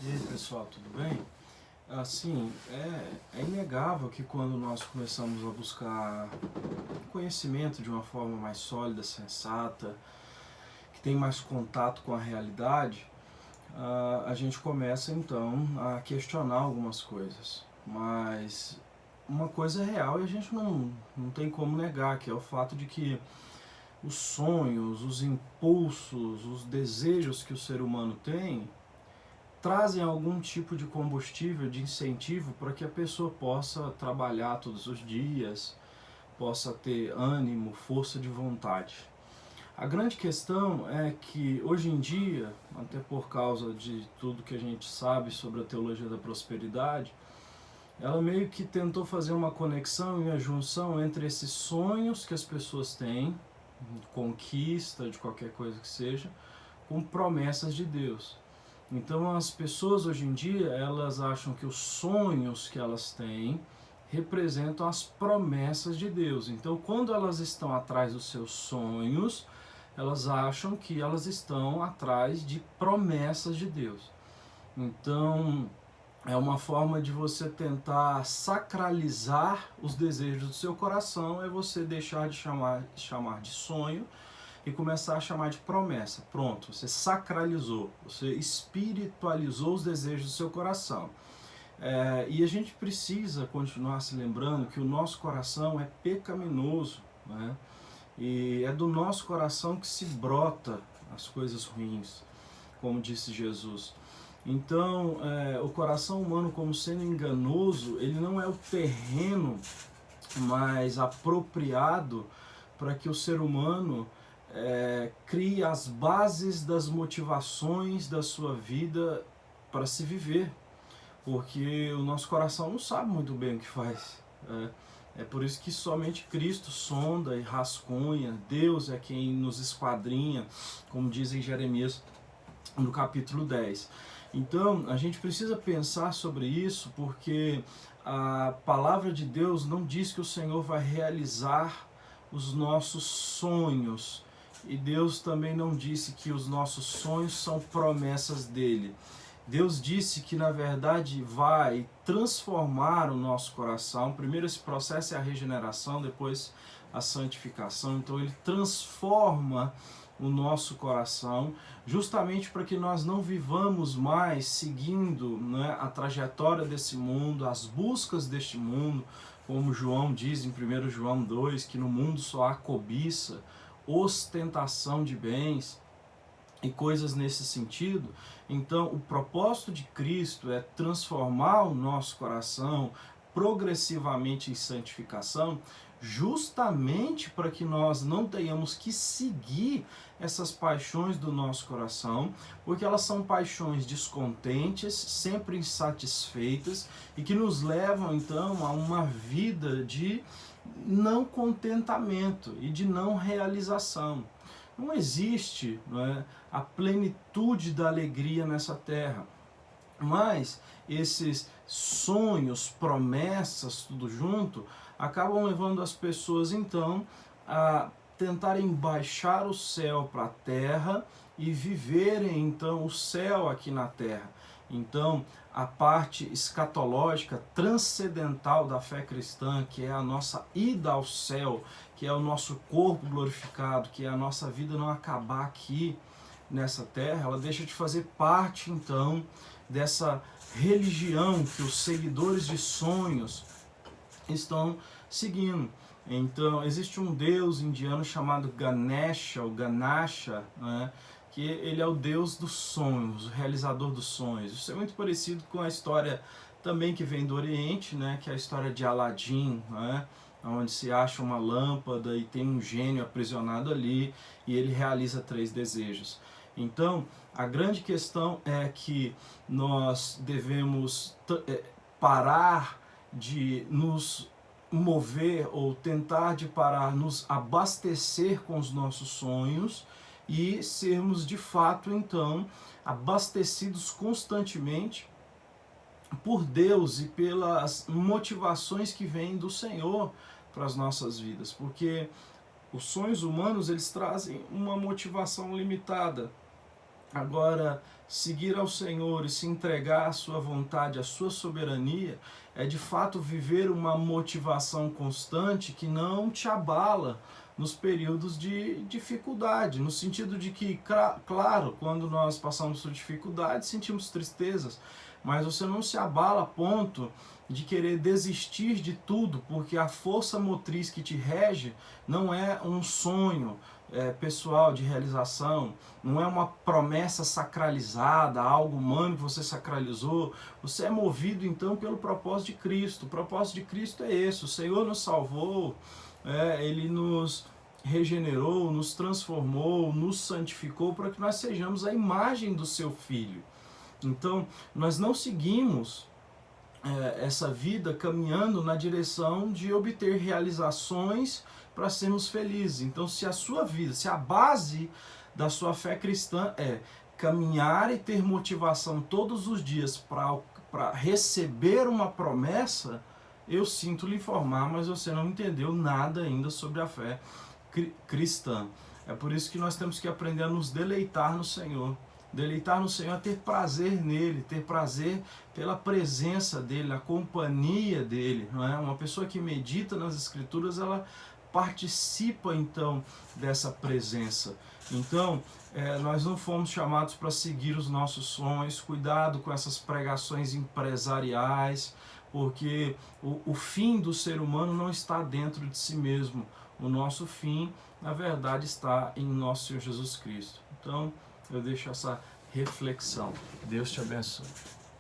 E aí, pessoal, tudo bem? Assim, é inegável que quando nós começamos a buscar conhecimento de uma forma mais sólida, sensata, que tem mais contato com a realidade, a gente começa então a questionar algumas coisas. Mas uma coisa é real e a gente não tem como negar, que é o fato de que os sonhos, os impulsos, os desejos que o ser humano tem trazem algum tipo de combustível, de incentivo para que a pessoa possa trabalhar todos os dias, possa ter ânimo, força de vontade. A grande questão é que hoje em dia, até por causa de tudo que a gente sabe sobre a teologia da prosperidade, ela meio que tentou fazer uma conexão e uma junção entre esses sonhos que as pessoas têm, conquista de qualquer coisa que seja, com promessas de Deus. Então as pessoas hoje em dia, elas acham que os sonhos que elas têm representam as promessas de Deus. Então quando elas estão atrás dos seus sonhos, elas acham que elas estão atrás de promessas de Deus. Então é uma forma de você tentar sacralizar os desejos do seu coração, é você deixar de chamar de sonho e começar a chamar de promessa. Pronto, você sacralizou, você espiritualizou os desejos do seu coração. E a gente precisa continuar se lembrando que o nosso coração é pecaminoso, né? E é do nosso coração que se brota as coisas ruins, como disse Jesus. Então, o coração humano, como sendo enganoso, ele não é o terreno mais apropriado para que o ser humano crie as bases das motivações da sua vida para se viver, porque o nosso coração não sabe muito bem o que faz. É por isso que somente Cristo sonda e rascunha, Deus é quem nos esquadrinha, como diz em Jeremias no capítulo 10. Então, a gente precisa pensar sobre isso, porque a palavra de Deus não diz que o Senhor vai realizar os nossos sonhos. E Deus também não disse que os nossos sonhos são promessas dele. Deus disse que, na verdade, vai transformar o nosso coração. Primeiro esse processo é a regeneração, depois a santificação. Então ele transforma o nosso coração, justamente para que nós não vivamos mais seguindo, né, a trajetória desse mundo, as buscas deste mundo, como João diz em 1 João 2, que no mundo só há cobiça, ostentação de bens e coisas nesse sentido. Então, o propósito de Cristo é transformar o nosso coração progressivamente em santificação, justamente para que nós não tenhamos que seguir essas paixões do nosso coração, porque elas são paixões descontentes, sempre insatisfeitas e que nos levam então a uma vida de não contentamento e de não realização. Não existe, não é, a plenitude da alegria nessa terra. Mas esses sonhos, promessas, tudo junto, acabam levando as pessoas então a tentarem baixar o céu para a terra e viverem então o céu aqui na terra. Então, a parte escatológica, transcendental da fé cristã, que é a nossa ida ao céu, que é o nosso corpo glorificado, que é a nossa vida não acabar aqui nessa terra, ela deixa de fazer parte então dessa religião que os seguidores de sonhos estão seguindo. Então, existe um deus indiano chamado Ganesha, ou Ganasha, né, que ele é o deus dos sonhos, o realizador dos sonhos. Isso é muito parecido com a história também que vem do Oriente, né, que é a história de Aladim, né, onde se acha uma lâmpada e tem um gênio aprisionado ali e ele realiza 3 desejos. Então, a grande questão é que nós devemos parar de nos mover ou tentar de parar, nos abastecer com os nossos sonhos e sermos de fato então abastecidos constantemente por Deus e pelas motivações que vêm do Senhor para as nossas vidas, porque os sonhos humanos eles trazem uma motivação limitada. Agora, seguir ao Senhor e se entregar à sua vontade, à sua soberania, é de fato viver uma motivação constante que não te abala nos períodos de dificuldade, no sentido de que, claro, quando nós passamos por dificuldade, sentimos tristezas, mas você não se abala a ponto de querer desistir de tudo, porque a força motriz que te rege não é um sonho pessoal de realização, não é uma promessa sacralizada, algo humano que você sacralizou. Você é movido então pelo propósito de Cristo. O propósito de Cristo é esse: o Senhor nos salvou, Ele nos regenerou, nos transformou, nos santificou para que nós sejamos a imagem do seu Filho. Então, nós não seguimos essa vida caminhando na direção de obter realizações para sermos felizes. Então, se a sua vida, se a base da sua fé cristã é caminhar e ter motivação todos os dias para receber uma promessa, eu sinto lhe informar, mas você não entendeu nada ainda sobre a fé cristã. É por isso que nós temos que aprender a nos deleitar no Senhor. Deleitar no Senhor é ter prazer nele, ter prazer pela presença dele, na companhia dele, não é? Uma pessoa que medita nas Escrituras, ela participa então dessa presença. Então, nós não fomos chamados para seguir os nossos sonhos. Cuidado com essas pregações empresariais, porque o fim do ser humano não está dentro de si mesmo. O nosso fim, na verdade, está em nosso Senhor Jesus Cristo. Então, eu deixo essa reflexão. Deus te abençoe.